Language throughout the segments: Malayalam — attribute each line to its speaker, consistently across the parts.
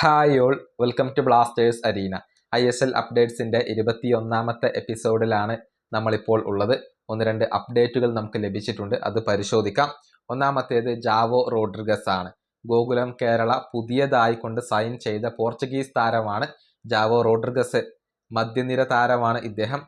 Speaker 1: Hi all, welcome to Blasters arena. ISL അപ്ഡേറ്റ്സിൻ്റെ 21ാമത്തെ എപ്പിസോഡിലാണ് നമ്മളിപ്പോൾ ഉള്ളത്. ഒന്ന് രണ്ട് അപ്ഡേറ്റുകൾ നമുക്ക് ലഭിച്ചിട്ടുണ്ട്, അത് പരിശോധിക്കാം. ഒന്നാമത്തേത് ജാവോ റോഡ്രിഗസ് ആണ്. ഗോകുലം കേരള പുതിയതായി കൊണ്ട് സൈൻ ചെയ്ത പോർച്ചുഗീസ് താരമാണ് ജാവോ റോഡ്രിഗസ്. മധ്യനിര താരമാണ് ഇദ്ദേഹം.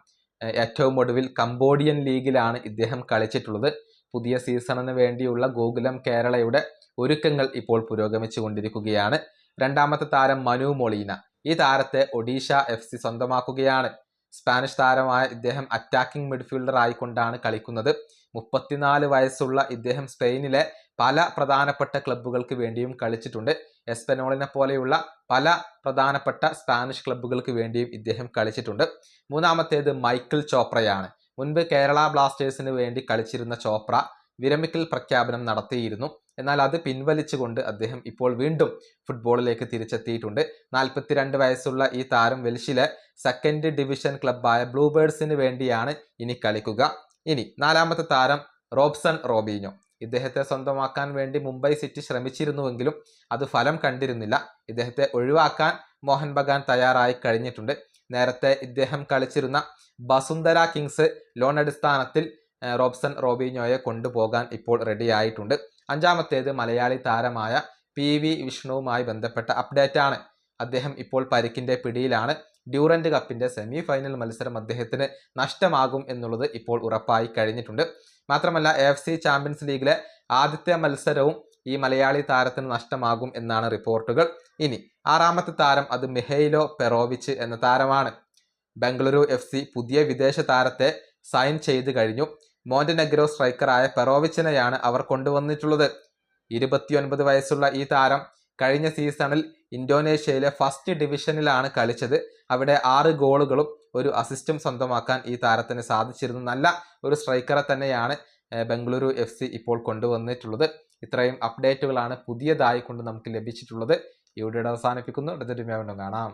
Speaker 1: ഏറ്റവും ഒടുവിൽ കംബോഡിയൻ ലീഗിലാണ് ഇദ്ദേഹം കളിച്ചിട്ടുള്ളത്. പുതിയ സീസണിന് വേണ്ടിയുള്ള ഗോകുലം കേരളയുടെ ഒരുക്കങ്ങൾ ഇപ്പോൾ പുരോഗമിച്ചു കൊണ്ടിരിക്കുകയാണ്. രണ്ടാമത്തെ താരം മനു മൊളീന. ഈ താരത്തെ ഒഡീഷ FC സ്വന്തമാക്കുകയാണ്. സ്പാനിഷ് താരമായ ഇദ്ദേഹം അറ്റാക്കിംഗ് മിഡ്ഫീൽഡർ ആയിക്കൊണ്ടാണ് കളിക്കുന്നത്. 34 വയസ്സുള്ള ഇദ്ദേഹം സ്പെയിനിലെ പല പ്രധാനപ്പെട്ട ക്ലബ്ബുകൾക്ക് വേണ്ടിയും കളിച്ചിട്ടുണ്ട്. എസ്പെനോളിനെ പോലെയുള്ള പല പ്രധാനപ്പെട്ട സ്പാനിഷ് ക്ലബ്ബുകൾക്ക് വേണ്ടിയും ഇദ്ദേഹം കളിച്ചിട്ടുണ്ട്. മൂന്നാമത്തേത് മൈക്കിൾ ചോപ്രയാണ്. മുൻപ് കേരള ബ്ലാസ്റ്റേഴ്സിന് വേണ്ടി കളിച്ചിരുന്ന ചോപ്ര വിരമിക്കൽ പ്രഖ്യാപനം നടത്തിയിരുന്നു. എന്നാൽ അത് പിൻവലിച്ചുകൊണ്ട് അദ്ദേഹം ഇപ്പോൾ വീണ്ടും ഫുട്ബോളിലേക്ക് തിരിച്ചെത്തിയിട്ടുണ്ട്. 42 വയസ്സുള്ള ഈ താരം വെൽഷിലെ സെക്കൻഡ് ഡിവിഷൻ ക്ലബ്ബായ ബ്ലൂബേർഡ്സിന് വേണ്ടിയാണ് ഇനി കളിക്കുക. ഇനി നാലാമത്തെ താരം റോബ്സൺ റോബീഞ്ഞോ. ഇദ്ദേഹത്തെ സ്വന്തമാക്കാൻ വേണ്ടി മുംബൈ സിറ്റി ശ്രമിച്ചിരുന്നുവെങ്കിലും അത് ഫലം കണ്ടിരുന്നില്ല. ഇദ്ദേഹത്തെ ഒഴിവാക്കാൻ മോഹൻ ബഗാൻ തയ്യാറായി കഴിഞ്ഞിട്ടുണ്ട്. നേരത്തെ ഇദ്ദേഹം കളിച്ചിരുന്ന ബസുന്ധര കിങ്സ് ലോൺ അടിസ്ഥാനത്തിൽ റോബ്സൺ റോബീഞ്ഞോയെ കൊണ്ടുപോകാൻ ഇപ്പോൾ റെഡി ആയിട്ടുണ്ട്. അഞ്ചാമത്തേത് മലയാളി താരമായ PV വിഷ്ണുവുമായി ബന്ധപ്പെട്ട അപ്ഡേറ്റ് ആണ്. അദ്ദേഹം ഇപ്പോൾ പരിക്കിന്റെ പിടിയിലാണ്. ഡ്യൂറന്റ് കപ്പിന്റെ സെമി ഫൈനൽ മത്സരം അദ്ദേഹത്തിന് നഷ്ടമാകും എന്നുള്ളത് ഇപ്പോൾ ഉറപ്പായി കഴിഞ്ഞിട്ടുണ്ട്. മാത്രമല്ല AFC ചാമ്പ്യൻസ് ലീഗിലെ ആദ്യത്തെ മത്സരവും ഈ മലയാളി താരത്തിന് നഷ്ടമാകും എന്നാണ് റിപ്പോർട്ടുകൾ. ഇനി ആറാമത്തെ താരം അത് മിഹൈലോ പെറോവിച്ച് എന്ന താരമാണ്. ബംഗളൂരു FC പുതിയ വിദേശ താരത്തെ സൈൻ ചെയ്ത് കഴിഞ്ഞു. മോണ്ടെനെഗ്രോ സ്ട്രൈക്കറായ പെറോവിച്ചിനെയാണ് അവർ കൊണ്ടുവന്നിട്ടുള്ളത്. 29 വയസ്സുള്ള ഈ താരം കഴിഞ്ഞ സീസണിൽ ഇന്തോനേഷ്യയിലെ ഫസ്റ്റ് ഡിവിഷനിലാണ് കളിച്ചത്. അവിടെ 6 ഗോളുകളും 1 അസിസ്റ്റും സ്വന്തമാക്കാൻ ഈ താരത്തിന് സാധിച്ചിരുന്നു. നല്ല ഒരു സ്ട്രൈക്കറെ തന്നെയാണ് ബംഗളൂരു FC ഇപ്പോൾ കൊണ്ടുവന്നിട്ടുള്ളത്. ഇത്രയും അപ്ഡേറ്റുകളാണ് പുതിയതായി കൊണ്ട് നമുക്ക് ലഭിച്ചിട്ടുള്ളത്. ഈ വീഡിയോ അവസാനിപ്പിക്കുന്നു. അടുത്തൊരു വീണ്ടും കാണാം.